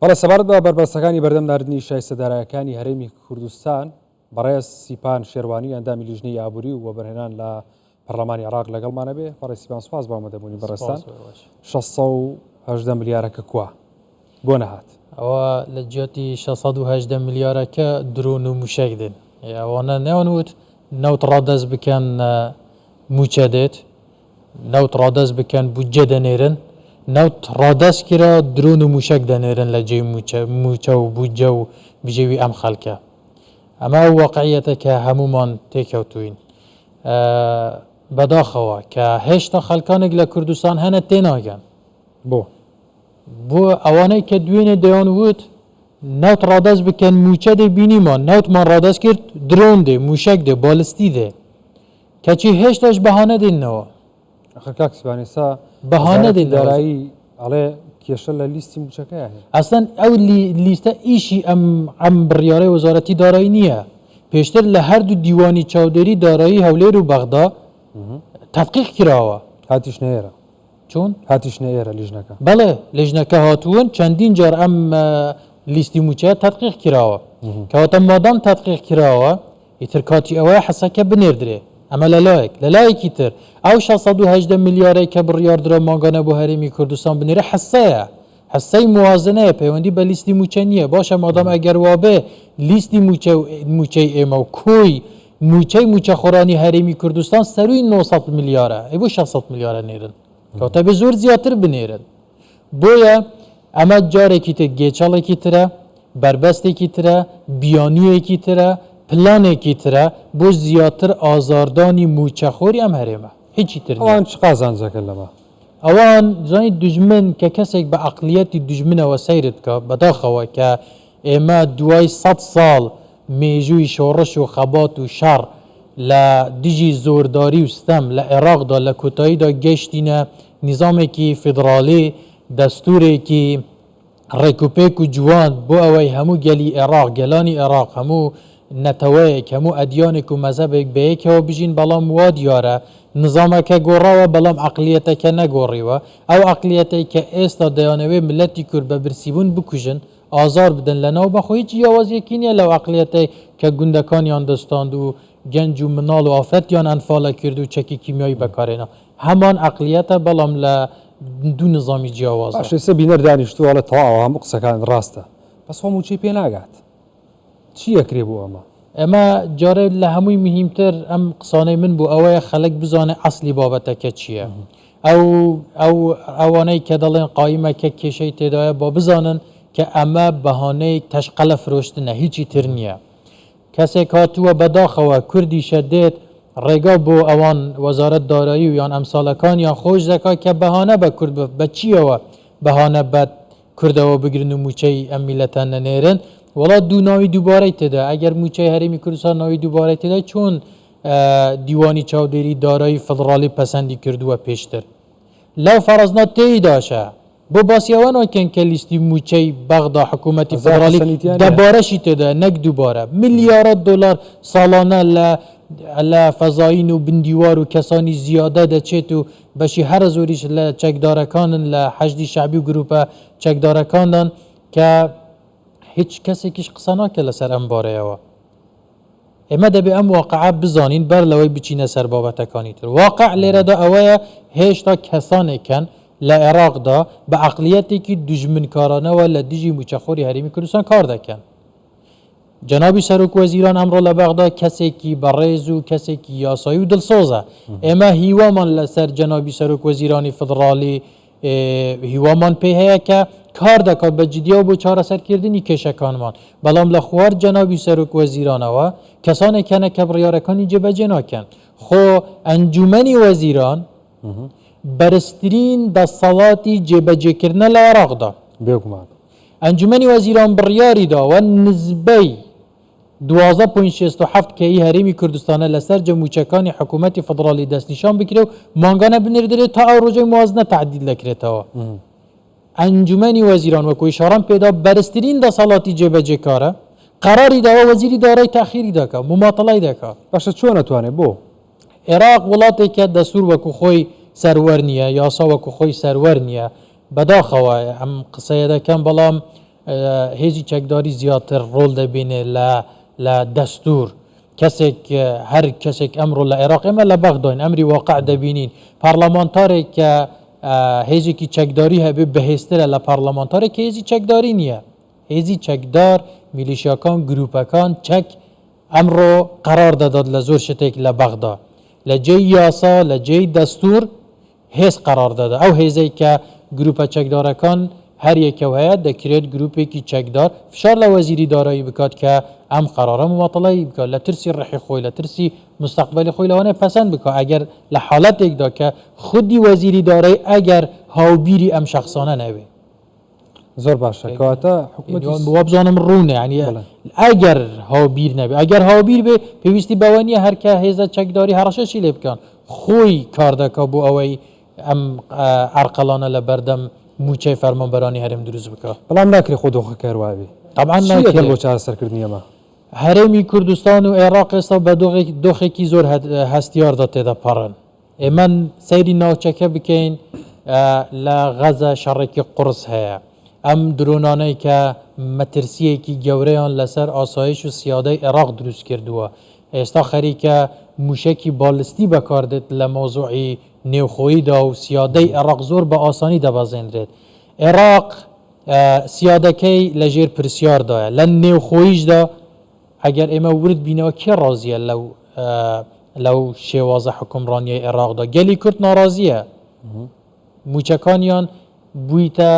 بەڵێ سەبارەت بە بربەستەکانی بەردەم ناردنی شایستەدارایەکانی هەرێمی کوردستان بەڕێز سیپان شێروانی ئەندامی لیژنەی ئابووری و وەبەرهێنان لە پەرلەمانی عێراق لەگەڵمانە بێ. بەڕێز سیپان سوپاس بۆ ئامادەبوونی بەڕێستان. 618 ملیارەکە کووە بۆ نەهات؟ ئەوە لە جیاتی 618 ملیارەکە درۆن و موشک دێن. ئەوانە نێوانوت نەوت ڕادەست بکەن موچە دێت، نەوت ڕادەست بکەن بودجە دەنێرن، نەوت ڕادەست کرا درۆن و موشک دەنێرن لە جێی موچە و بودجە و بژێوی ئەم خەڵکە. ئەمە واقعیەتە کە هەمومان تێکەوتوین. بەداخەوە کە هێشتا خەڵکانێک لە کوردستان هەنە تێناگەن بۆ ئەوانەی کە دوێنێ دەیانوت نەوت ڕادەست بکەن موچە دێ بینیمان، نەوتمان ڕادەست کرد درۆن دێ، موشک دێ، بالستی دێ، کەچی هێشتاش بەهانە دێنەوە. کاکسبانێسا بەهانە دێن دارایی ئەڵێ کێشە لە لیستی موچەکەی هەیە. ئەسڵەن ئەو لیستە ئیشی ئەم بڕیارەی وەزارەتی دارایی نییە. پێشتر لە هەردوو دیوانی چاودێری دارایی هەولێر و بەغدا تەدقیق کراوە. هاتیش نێرە چۆن؟ هاتیش نێرە لیژنەکە. بەڵێ لیژنەکە هاتوون چەندین جار ئەم لیستی موچەیە تەدقیق کراوە. کەواتە مادام تەدقیق کراوە ئیتر کاتی ئەوەیە حەسەکە بنێردرێ. ئەمە لەلایەکی تر ئەو 618 میلیارەی کە بڕیاردرا ماگانە بۆ هەرێمی کوردستان بنێرە حەسەیە، حەسەی موازنەیە، پەیوەندی بە لیستی موچە نییە. باشە مادام ئەگەر وابێ لیستی موچەی ئێمە و کۆی موچەی موچەخۆرانی هەرێمی کوردستان سەروی 900 میلیارە، ئەی بۆ 600 میلیارە نێرن، کەواتە بە زۆر زیاتر بنێرن. بۆیە ئەمە جارێکی تر گێچەڵێکی ترە، بربەستێکی ترە، بیانوویەکی ترە، پلانێکی ترە بۆ زیاتر ئازاردانی موچەخۆری ئەم هەرێمە. هیچی تر ئەوان چ قازانجەکە لەمە؟ ئەوان زانی دوژمن کە کەسێک بە عەقلیەتی دوژمنەوە سەیرت بکە بەداخەوە کە ئێمە دوای 100 ساڵ مێژووی شۆڕش و خەبات و شەڕ لە دژی زۆرداری و ستەم لە عێراقدا لە کۆتاییدا گەشتینە نیزامێکی فیدراالی، دەستورێکی ڕێکوپێک و جوان بۆ ئەوەی هەموو گەلی عێراق، گەلانی عێراق، هەموو نەتەوەیەک، هەموو ئەدیانێک و مەزەبێک بەیەکەوە بژین. بەڵام وا دیارە نظامەکە گۆڕاوە بەڵام عەقلیەتەکە نەگۆڕیوە. ئەو عەقلیەتەی کە ئێستا دەیانەوێ ملەتی کورد بە برسیبوون بکوژن، ئازار بدەن لەناو بەخۆ، هیچ جیاوازیەکی نییە لەو عەقلیەتەی کە گوندەکانیان دەستاند و گەنج و مناڵ و ئافرەتیان ئەنفالە کرد و چەکی کیمیایی بەکارێنا. هەمان عەقلیەتە بەڵام لە دوو نظامی جیاوازە. باشێستا بینەر دانیشتووە لە تەواو هەموو قسەکان ڕاستە، بەس هەموو چی پێ ناگات. چی ئەکرێ بۆ ئەمە؟ ئەمە جارێ لە هەمووی مهمتر ئەم قسانەی من بوو ئەوەیە خەڵک بزانێ ئەسلی بابەتەکە چییە. ئەوانەی کە دەڵێن قایمەکە کێشەی تێدایە بۆ بزانن کە ئەمە بەهانەی تەشقەلە فرۆشتنە، هیچی تر نییە. کەسێک هاتووە بەداخەوە کوردیشە دێت ڕێگا بۆ ئەوان وەزارەت دارایی و یان ئەمساڵەکان یان خۆش دەکا کە بەهانە بە کورد بە چیەوە بەهانە بە کوردەوە بگرن و موچەی ئەم میلەتە نەنێرن. وڵات دوو ناوی دووبارەی تێدا، ئەگەر موچەی هەرێمی کوردستان ناوی دووبارەی تێدا چۆن دیوانی چاودێری دارایی فدراالی پەسەندی کردووە پێشتر لەو فەرەزنا تێیداشە. بۆ باسیەوە ناکەن کە لیستی موچەی بەغدا حکوومەتی فدراالی دەبارەشی تێدا نەک دووبارە میلیارە دلار ساڵانە لە فەزاین و بندیوار و کەسانی زیادە دەچێت و بەشی هەرە زۆریش لە چەکدارەکانن لە حەشدی شەعبی و گروپە چەکدارەکاندان کە هیچ کەسێکیش قسە ناکە لەسەر ئەم بارەیەوە. ئێمە دەبێ ئەم واقعە بزانین بەر لەوەی بچینە سەر بابەتەکانی تر. واقع لێرەدا ئەوەیە هێشتا کەسانێکن لە عێراقدا بە عەقلیەتێکی دوژمنکارانەوە لە دژی موچەخۆری هەرێمی کوردستان کار دەکەن. جەنابی سەرۆک وەزیران ئەمڕۆ لە بەغدا کەسێکی بەڕێز و کەسێکی یاسایی و دڵسۆزە. ئێمە هیوامان لەسەر جەنابی سەرۆک وەزیرانی فدراالی هیوامان پێ هەیە کە کار دەکات بە جدیە و بۆ چارەسەرکردنی کێشەکانمان. بەڵام لە خوار جەنابی سەرۆک وەزیرانەوە کەسانێکەنە کە بڕیارەکانی جێبەجێ ناکەن. خۆ ئەنجومەنی وەزیران بەرزترین دەسەڵاتی جێبەجێکردنە لە عێراقدا. بێگومان ئەنجومەنی وەزیران بڕیاری داوە نزبەی 12.67 کەی هەرێمی کوردستانە لەسەر جەموچەکانی حکوومەتی فدراالی دەستنیشان بکرێ و مانگانە بنێردرێت تا ئەو ڕۆژەی موازنە تعدیل دەکرێتەوە. ئەنجومەنی وەزیران وەکو ئیشارەم پێدا بەرزترین دەسەڵاتی جێبەجێکارە، قەراری داوە وەزیری دارایی تاخیری دەکات، مماتەڵای دەکات. باشە چۆن نەتوانێت بۆ عێراق وڵاتێکە دەستور وەکو خۆی سەروەر نییە، یاسا وەکو خۆی سەروەر نییە. بەداخەوە ئەم قسەیە دەکەم بەڵام هێزی چەکداری زیاتر ڕۆڵ دەبینێ لە دەستور کەسێک هەر کەسێک ئەمڕۆ لە عێراق ئێمە لە بەغداین ئەمری واقع دەبینین پارلەمانتارێک کە هێزێکی چەکداری هەبێ بەهێزترە لە پارلەمانتارێک کە هێزی چەکداری نییە هێزی چەکدار میلیشیاکان گروپەکان چەک ئەمڕۆ قەرار دەدات لە زۆر شتێک لە بەغدا لە جێی یاسا لە جێی دەستور هێز قەرار دەدا ئەو هێزەی کە گروپە چەکدارەکان هەر یەکەو هەیە دەکرێت گروپێکی چەکدار فشار لە وەزیری دارایی بکات کە ئەم قەرارە مماطلەی بکات لە ترسی ڕحی خۆی لە ترسی مستەقبەلی خۆی لەوانەیە پەسەند بکات ئەگەر لە حاڵەتێکدا کە خودی وەزیری دارایی ئەگەر هاوبیری ئەم شخصانە نەوێ زۆر باشە کەواتە وە بزانم ڕوونە ینی ئەگەر هاوبیر نەبێ ئەگەر هاوبیر بێ پێویستی بەوە نیە هەرکە هێزە چەکداری هەڕەشەشی لێ بکەن خۆی کار دەکات بۆ ئەوەی ئەم ئەرقەلانە لە بەردەم موچەی فەرمانبەرانی هەرێم دروست بکات بەڵام ناکرێت خۆ دۆخە کاروابێ طبعا بۆ چارەسەرکردنی ئەمە هەرێمی کوردستان و عێراق ئێستا بە دۆخێکی زۆر هەستیاردا تێدا پەڕن ئێمە سەیری ناوچەکە بکەین لە غەزە شەڕێکی قورس هەیە ئەم درۆنانەی کە مەترسیەکی گەورەیان لەسەر ئاسایش و سیادەی عێراق دروست کردووە ئێستا خەریکە موشکی بالستی بەکاردێت لە مۆزوعی نێوخۆییدا و سیادەی عێراق زۆر بە ئاسانی دەبازێنرێت عێراق سیادەکەی لە ژێر پرسیاردایە لە نێوخۆییشدا ئەگەر ئێمە ورد بینەوە کێ ڕازیە لەو شێوازە حکومڕانیای عێراقدا گەلی کورد ناڕازیە موچەکانیان بوویتە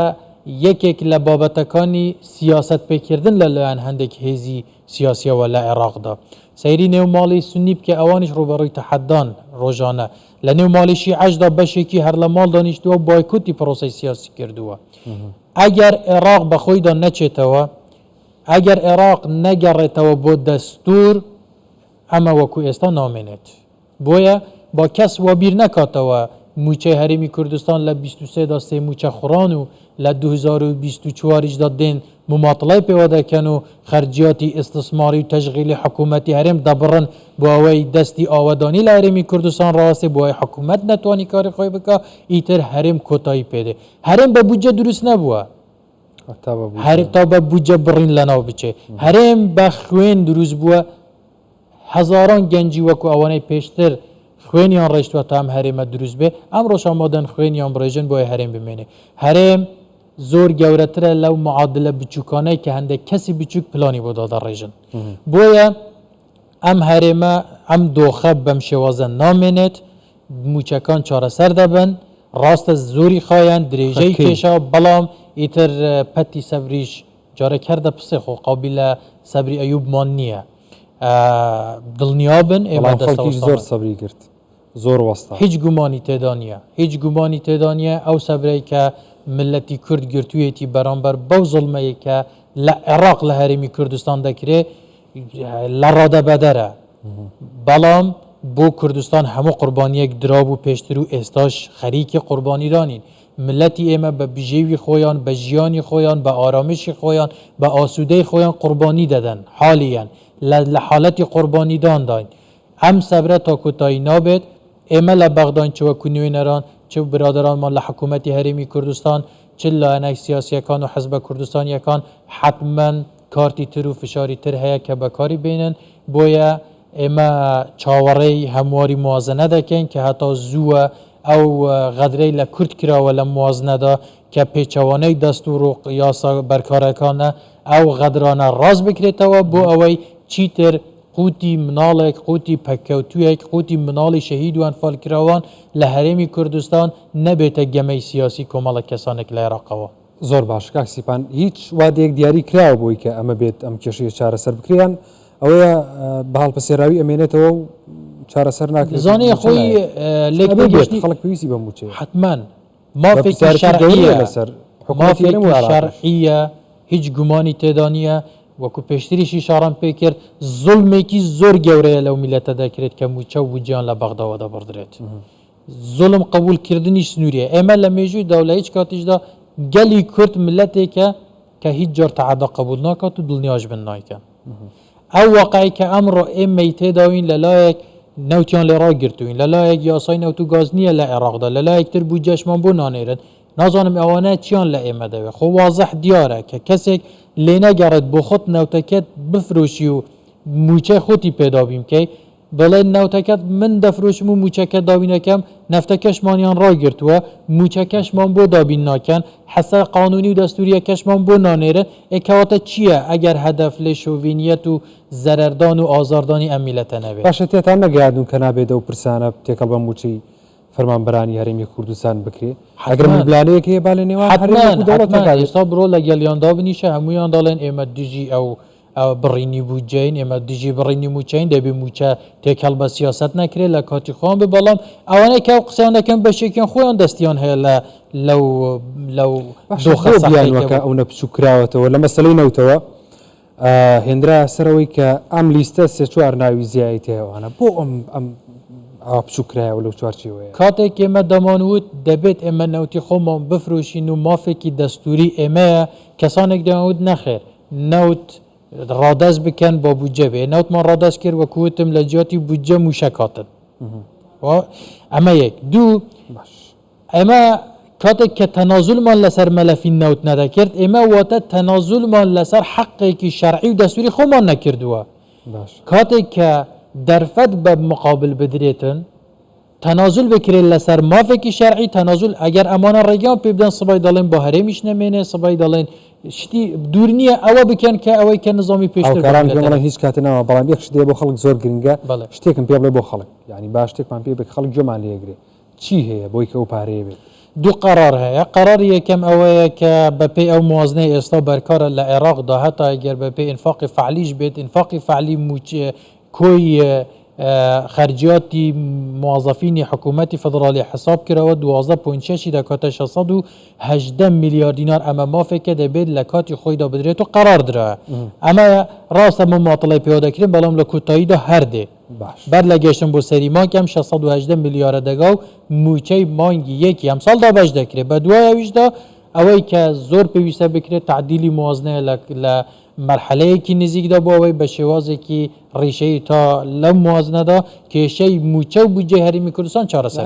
یەکێک لە بابەتەکانی سیاست پێکردن لەلایەن هەندێک هێزی سیاسیەوە لە عێراقدا سەیری نێوماڵی سنی بکە ئەوانیش ڕوبەڕووی تەحەدان ڕۆژانە لە نێوماڵی شیعەشدا بەشێکی هەر لە ماڵ دانیشتووە بایکوتی پرۆسەی سیاسی کردووە ئەگەر عێراق بەخۆیدا نەچێتەوە ئەگەر عێراق نەگەڕێتەوە بۆ دەستور ئەمە وەکو ئێستا نامێنێت بۆیە با کەس وەبیر نەکاتەوە موچەی هەرێمی کوردستان لە 23دا سێ موچە خوڕان و لە 2024دا دێن مماطلای پێوە دەکەن و خەرجیاتی ئستثماری و تەشغیلی حکوومەتی هەرێم دەبڕن بۆ ئەوەی دەستی ئاوەدانی لە هەرێمی کوردستان ڕاستێ بۆ ئەوەی حکوومەت نەتوانی کاری خۆی بکە ئیتر هەرێم کۆتایی پێدێ هەرێم بە بودجە دروست نەبووە تا بە بودجە بڕین لەناو بچێ هەرێم بە خوێن دروست بووە هەزاران گەنجی وەکو ئەوانەی پێشتر خوێنیان ڕێشتووە تا ئەم هەرێمە دروست بێ ئەمڕۆ شامادەن خوێنیان بڕێژن بۆی هەرێم بمێنێ هەرێم زۆر گەورەترە لەو معادلە بچووکانەی کە هەندێک کەسی بچووک پلانی بۆ دادەڕێژن بۆیە ئەم هەرێمە ئەم دۆخە بەم شێوازە نامێنێت موچەکان چارەسەر دەبن ڕاستە زۆری خایەن درێژەی کێشە بەڵام ئیتر پەتی سەبریش جارێک هەردە پسێ خۆ قابلە سەبری ئەیوبمان نییە دڵنیابن ئێمە زۆر سەبری کرد زۆر وەستا هیچ گومانی تێدانە هیچ گومانی تێدانە ئەو سەبرەی کە ملەتی کورد گرتوویەتی بەرامبەر بەو زڵمەیە کە لە عێراق لە هەرێمی کوردستان دەکرێت لە ڕادەبەدەرە بەڵام بۆ کوردستان هەموو قوربانیەک درابوو پێشتر و ئێستاش خەریکی قوربانیدانین ملەتی ئێمە بە بژێوی خۆیان بە ژیانی خۆیان بە ئارامشی خۆیان بە ئاسوودەی خۆیان قوربانی دەدەن حالیان لە حالەتی قوربانیدانداین ئەم سەبرە تا کۆتایی نابێت ئێمە لە بەغداین چ وەکو نوێنەران چ برادرانمان لە حکوومەتی هەرێمی کوردستان چ لایەنە سیاسیەکان و حەزبە کوردستانیەکان حتمما کارتی تر و فشاری تر هەیە کە بەکاری بێنن بۆیە ئێمە چاوەڕێی هەمواری موازنە دەکەین کە هەتا زووە ئەو غەدرەی لە کورد کراوە لە موازنەدا کە پێچەوانەی دەستور و یاسا بەرکارەکانە ئەو غەدرانە ڕاست بکرێتەوە بۆ ئەوەی چیتر قوتی مناڵێک قوتی پەککەوتویەک قوتی مناڵی شەهید و ئەنفالکراوان لە هەرێمی کوردستان نەبێتە گەمەی سیاسی کۆمەڵە کەسانێک لە عێراقەوە زۆر باش کاکسیپان هیچ وادەیەک دیاری کراوە بۆی کە ئەمە بێت ئەم کێشەیە چارەسەر بکریان ئەوەیە بەهاڵپەسێراوی ئەمێنێتەوە و چارەسەر ناکرێت زانەیە خۆی لێگەشتی خەڵک پێویستی بە موچێ حتمما مافێکی شەرعیە هیچ گومانی تێدانە وەکو پێشتریشی شاران پێکرد زڵمێکی زۆر گەورەیە لەو میلەتە دەکرێت کە موچە و گیان لە بەغداوە دەبڕدرێت زڵم قبولکردنی سنووریە ئێمە لە مێژووی داو لە هیچ کاتیشدا گەلی کورد ملەتێکە کە هیچ جۆر تەعەدا قبول ناکات و دڵنیاش بن نایکەن ئەو واقعی کە ئەمڕۆ ئێمەی تێداوین لەلایەک نەوتیان لێ ڕاگرتوین لەلایەک یاسای نەوت و گاز نییە لە عێراقدا لەلایەکتر بوو جەشمان بۆ نانێرن نازانم ئەوانە چیان لە ئێمە دەوێت خۆ وازەح دیارە کە کەسێک لێ نەگەڕێت بۆ خۆت نەوتەکەت بفرۆشی و موچە خۆتی پێدا بیمکەی بڵێ نەوتەکەت من دەفرۆشم و موچەکە دابینەکەم نەفتەکەشمانیان ڕاگرتووە موچەکەشمان بۆ دابین ناکەن حەسە قانونی و دەستوریەکەشمان بۆ نانێرە ئێکەواتە چییە ئەگەر هەدەف لێ شۆڤینیەت و زەرەردان و ئازاردانی ئەم میلەتە نەبێت باشە تێتان نەگەیاندون کە نابێتە و پرسانە تێکەڵ بە موچی فەرمانبەرانی هەرێمی کوردستان بکرێ ئەگەر پلانەیەک هەیە با لە نێوان ئێستا بڕۆ لە گەلیاندا بنیشە هەمویان دەڵێن ئێمە دژی ئەو بڕینی بووجین ئێمە دژی بڕینی موچین دەبێ موچە تێکەڵ بە سیاست نەکرێت لە کاتی خۆیان بە بەڵام ئەوانەی کە قسەیان دەکەن بەشێکیان خۆیان دەستیان هەیە لەو دۆخەکە ئەو نەپچووکراوەتەوە لە مەسلەی نەوتەوە هێندرا سەرەوەی کە ئەم لیستە سێ چوار ناوی زیایی تێوانە بۆ ئەم بچووکرایەوە لەو چوارچێوەیە کاتێک ئێمە دەمانوت دەبێت ئێمە نەوتی خۆمان بفرۆشین و مافێکی دەستوری ئێمەیە کەسانێک دەمەوت نەخێر نەوت ڕادەست بکەن بۆ بودجە بێ نەوتمان ڕادەست کرد وەکوتم لە جیاتی بودجە موشەکاتن ئەمە یەک دوو ئێمە کاتێک کە تەنازولمان لەسەر مەلەفی نەوت نەدەکرد ئێمە واتە تەنازولمان لەسەر حەقێکی شەرعی و دەستوری خۆمان نەکردووە کاتێک کە دەرفەت بە مقابل بدرێتن تەنازول بکرێت لەسەر مافێکی شەرعی تەنازول ئەگەر ئەمانە ڕێگەیان پێ بدەن سبای دەڵێن بە هەرێمیش نەمێنێ سبای دەڵێن شتی دوور نییە ئەوە بکەن کە ئەوەی کە نظامی پێشترکاران هیچ کاتنەوە بەڵام یەک شتێ بۆ خەڵک زۆر گرنگە شتێکم پێ بڵێ بۆ خەڵک ینی با شتێکمان پێ بک خەڵک جۆمان لێگرێ چی هەیە بۆی کە ئەو پارەیە بێت دوو قەرار هەیە قەرار یەکەم ئەوەیە کە بەپێی ئەو موازنەی ئێستا بەرکارە لە عێراقدا هەتا ئەگەر بەپێی ئینفاقی فعلیش بێت ئینفاقی فعلی کۆی خرجیاتی موظفینی حکوومەتی فدرالی حساب کراوە 12.6 دەکاتە 618 میلیارد دینار ئەمە مافێکە دەبێت لە کاتی خۆیدا بدرێت و قەرار درا ئەمە ڕاستە مماطڵی پێوە دەکرێن بەڵام لە کوتاییدا هەردێ بەر لە گەشتن بۆ سەری مانگەم 618 میلیارە دەگا و موچەی مانگی یەکی ئەم ساڵدا بەش دەکرێت بە دوایەویشدا ئەوەی کە زۆر پێویستە بکرێت تعدیلی موازنەیە لە مرحلەیەکی نزیکدا بۆ ئەوەی بە شێوازێکی ڕیشەی تا لەم موازنەدا کێشەی موچە و بودجەی هەرێمی کوردستان چارەسەر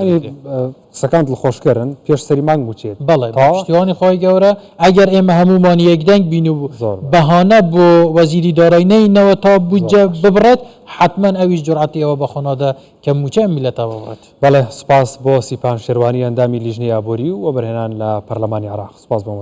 سەکان دڵخۆشکردن پێش سەری مانگ بچێت بەڵێ پشتیوانی خۆی گەورە ئەگەر ئێمە هەمومان یەکدەنگ بین و بەهانە بۆ وەزیری داراییەوە تا بودجە ببڕێت حتما ئەویش جورعەتی ئەوە بەخۆنادا کە موچە میلەتە ببڕێت بەڵێ سپاس بۆ سیپان شێروانی ئەندامی لیژنەی ئابووری و وەبەرهێنان لە پەرلەمانی عێراق سپاس بۆ